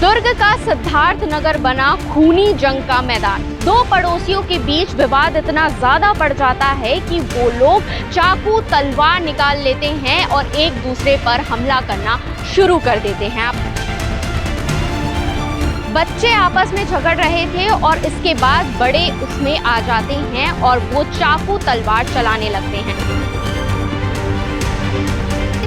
दुर्ग का सिद्धार्थ नगर बना खूनी जंग का मैदान। दो पड़ोसियों के बीच विवाद इतना ज्यादा बढ़ जाता है कि वो लोग चाकू तलवार निकाल लेते हैं और एक दूसरे पर हमला करना शुरू कर देते हैं। बच्चे आपस में झगड़ रहे थे और इसके बाद बड़े उसमें आ जाते हैं और वो चाकू तलवार चलाने लगते हैं।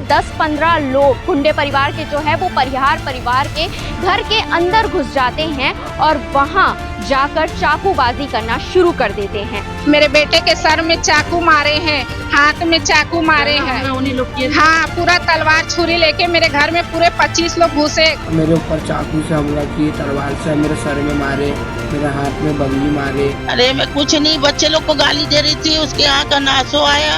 10-15 लोग गुंडे परिवार के जो है वो परिहार परिवार के घर के अंदर घुस जाते हैं और वहां जाकर चाकूबाजी करना शुरू कर देते हैं। मेरे बेटे के सर में चाकू मारे हैं, हाथ में चाकू मारे हैं। हाँ, पूरा तलवार छुरी लेके मेरे घर में पूरे 25 लोग घुसे। मेरे ऊपर चाकू से हमला किए, तलवार से मेरे सर में मारे, मेरे हाथ में बल्ली मारे। अरे मैं कुछ नहीं, बच्चे लोग को गाली दे रही थी, उसके यहाँ का नासो आया,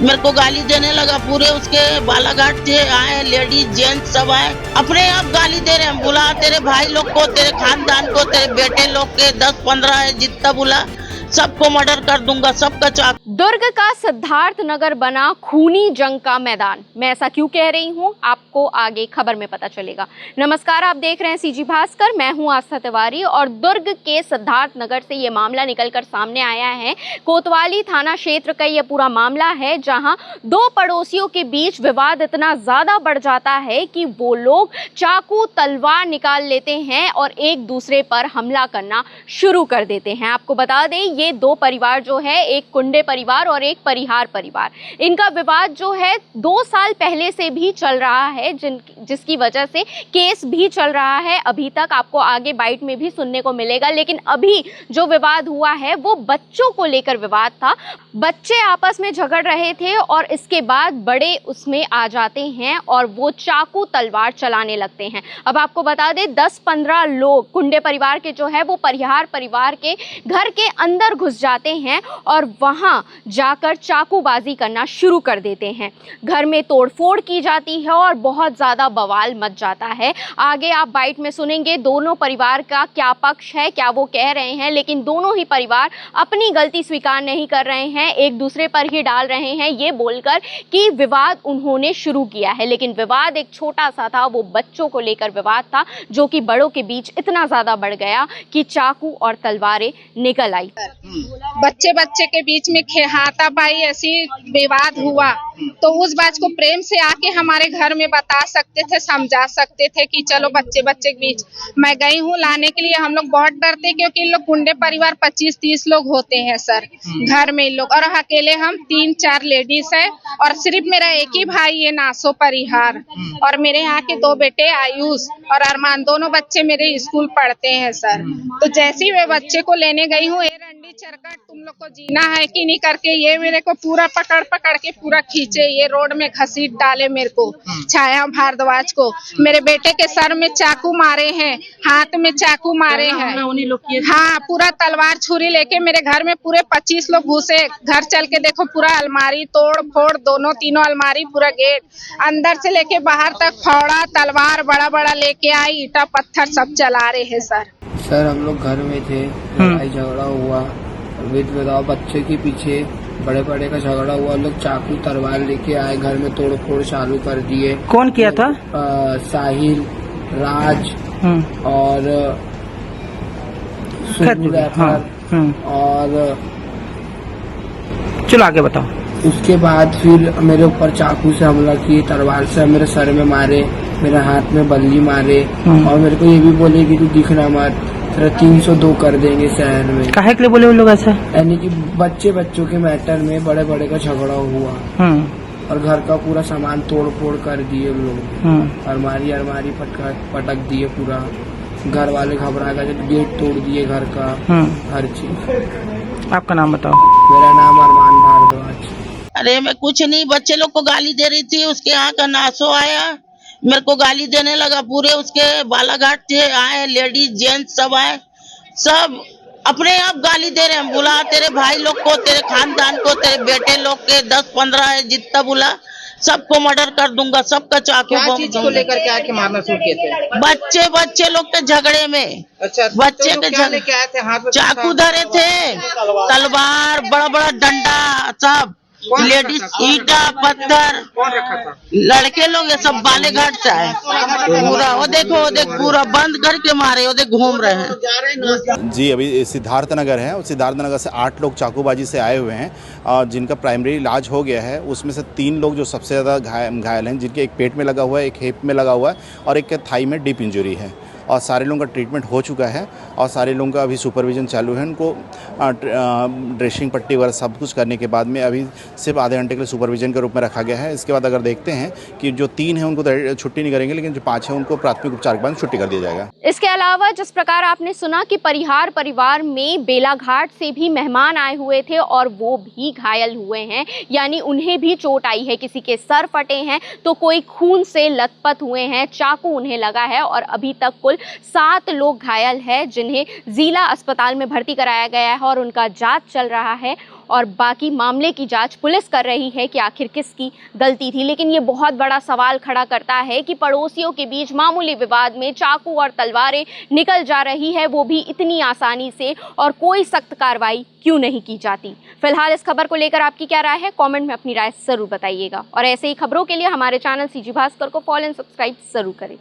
मेरे को गाली देने लगा। पूरे उसके बालाघाट से आए, लेडीज जेंट्स सब आए, अपने आप गाली दे रहे हैं। बुला तेरे भाई लोग को, तेरे खानदान को, तेरे बेटे लोग के 10-15 है, जितना बुला सबको मर्डर कर दूंगा, सबका चाकू। दुर्ग का सिद्धार्थ नगर बना खूनी जंग का मैदान। मैं ऐसा क्यों कह रही हूँ आपको आगे खबर में पता चलेगा। नमस्कार, आप देख रहे हैं सीजी भास्कर, मैं हूँ आस्था तिवारी और दुर्ग के सिद्धार्थ नगर से ये मामला निकलकर सामने आया है। कोतवाली थाना क्षेत्र का ये पूरा मामला है, जहाँ दो पड़ोसियों के बीच विवाद इतना ज्यादा बढ़ जाता है कि वो लोग चाकू तलवार निकाल लेते हैं और एक दूसरे पर हमला करना शुरू कर देते हैं। आपको बता दें, ये दो परिवार जो है, एक कुंडे परिवार और एक परिहार परिवार, इनका विवाद जो है 2 साल पहले से भी चल रहा है, जिसकी वजह से केस भी चल रहा है। अभी तक आपको आगे बाइट में भी सुनने को मिलेगा, लेकिन अभी जो विवाद हुआ है वो बच्चों को लेकर विवाद था। बच्चे आपस में झगड़ रहे थे और इसके बाद बड़े उसमें आ जाते हैं और वो चाकू तलवार चलाने लगते हैं। अब आपको बता दें, 10-15 लोग कुंडे परिवार के जो है वो परिहार परिवार के घर के अंदर घुस जाते हैं और वहां जाकर चाकूबाजी करना शुरू कर देते हैं। घर में तोड़फोड़ की जाती है और बहुत ज्यादा बवाल मच जाता है। आगे आप बाइट में सुनेंगे दोनों परिवार का क्या पक्ष है, क्या वो कह रहे हैं, लेकिन दोनों ही परिवार अपनी गलती स्वीकार नहीं कर रहे हैं, एक दूसरे पर ही डाल रहे हैं ये बोलकर कि विवाद उन्होंने शुरू किया है। लेकिन विवाद एक छोटा सा था, वो बच्चों को लेकर विवाद था, जो कि बड़ों के बीच इतना ज्यादा बढ़ गया कि चाकू और तलवारें निकल आई। बच्चे के बीच में हाथापाई ऐसी विवाद हुआ, तो उस बात को प्रेम से आके हमारे घर में बता सकते थे, समझा सकते थे कि चलो बच्चे के बीच। मैं गई हूँ लाने के लिए। हम लोग बहुत डरते क्योंकि इन लोग कुंडे परिवार 25-30 लोग होते हैं सर घर में इन लोग, और अकेले हम 3-4 लेडीज है और सिर्फ मेरा एक ही भाई है नासो परिहार, और मेरे यहाँ के 2 बेटे आयुष और अरमान, दोनों बच्चे मेरे स्कूल पढ़ते हैं सर। तो जैसे ही मैं बच्चे को लेने गई हूँ, रंडी चरकट तुम लोग को जीना है कि नहीं करके ये मेरे को पूरा पकड़ के पूरा खींचे, ये रोड में घसीट डाले मेरे को, छाया भारद्वाज को। मेरे बेटे के सर में चाकू मारे हैं, हाथ में चाकू मारे हैं। हाँ, पूरा तलवार छुरी लेके मेरे घर में पूरे 25 लोग घुसे। घर चल के देखो, पूरा अलमारी तोड़ फोड़, तीनों अलमारी, पूरा गेट अंदर से लेके बाहर तक फावड़ा तलवार बड़ा लेके आई, ईटा पत्थर सब चला रहे हैं सर। सर हम लोग घर में थे, लड़ाई झगड़ा हुआ, विदाउट बच्चे के पीछे बड़े का झगड़ा हुआ। लोग चाकू तलवार लेके आए, घर में तोड़ फोड़ चालू कर दिए। कौन किया था? साहिल, राज और और चलो आगे बताओ। उसके बाद फिर मेरे ऊपर चाकू से हमला किए, तलवार से मेरे सर में मारे, मेरे हाथ में बल्ली मारे और मेरे को ये भी बोले कि तू दिखना मत, तेरा 302 कर देंगे शहर में। काहे के लिए बोले वो लोग ऐसा? यानी कि बच्चों के मैटर में बड़े का झगड़ा हुआ और घर का पूरा सामान तोड़ फोड़ कर दिए लोग। अलमारी पटक दिए, पूरा घर वाले घबरा गए, गेट तोड़ दिए घर का, हर चीज। आपका नाम बताओ? मेरा नाम अरमान भारद्वाज। अरे मैं कुछ नहीं, बच्चे लोग को गाली दे रही थी, उसके यहाँ का नासो आया, मेरे को गाली देने लगा। पूरे उसके बालाघाट से आए, लेडीज जेंट्स सब आए, सब अपने आप गाली दे रहे हैं। बुला तेरे भाई लोग को, तेरे खानदान को, तेरे बेटे लोग के 10-15 है, जितना बुला सबको मर्डर कर दूंगा, सबका चाकू। क्या चीज को लेकर के आके मारना शुरू किए थे? बच्चे लोग के झगड़े में। अच्छा, बच्चे के क्या लेके आए थे? हाथ में चाकू धरे थे, तलवार, बड़ा डंडा, सब लेडीज ईटा पत्थर कौन रखा था? लड़के लोग ये सब बालेघाट से आए पूरा। वो देखो पूरा बंद करके मारे, वो देख घूम रहे हैं। जी अभी सिद्धार्थ नगर है, सिद्धार्थ नगर से 8 लोग चाकूबाजी से आए हुए हैं और जिनका प्राइमरी इलाज हो गया है। उसमें से 3 लोग जो सबसे ज़्यादा घायल हैं, जिनके एक पेट में लगा हुआ है, एक हिप में लगा हुआ है और एक के थाई में डीप इंजरी है। और सारे लोगों का ट्रीटमेंट हो चुका है और सारे लोगों का अभी सुपरविजन चालू है। उनको ड्रेसिंग पट्टी वगैरह सब कुछ करने के बाद में अभी सिर्फ आधे घंटे के लिए सुपरविजन के रूप में रखा गया है। इसके बाद अगर देखते हैं कि जो 3 हैं उनको तो छुट्टी नहीं करेंगे, लेकिन जो 5 हैं उनको प्राथमिक उपचार के बाद छुट्टी कर दिया जाएगा। इसके अलावा जिस प्रकार आपने सुना कि परिहार परिवार में बेलाघाट से भी मेहमान आए हुए थे और वो भी घायल हुए हैं, यानी उन्हें भी चोट आई है। किसी के सर फटे हैं तो कोई खून से लथपथ हुए हैं, चाकू उन्हें लगा है और अभी तक कुल 7 लोग घायल हैं, जिन्हें जिला अस्पताल में भर्ती कराया गया है और उनका जांच चल रहा है और बाकी मामले की जांच पुलिस कर रही है कि आखिर किसकी गलती थी। लेकिन ये बहुत बड़ा सवाल खड़ा करता है कि पड़ोसियों के बीच मामूली विवाद में चाकू और तलवारें निकल जा रही है, वो भी इतनी आसानी से, और कोई सख्त कार्रवाई क्यों नहीं की जाती। फिलहाल इस खबर को लेकर आपकी क्या राय है, कमेंट में अपनी राय जरूर बताइएगा और ऐसे ही खबरों के लिए हमारे चैनल सीजी भास्कर को फॉलो एंड सब्सक्राइब जरूर करें।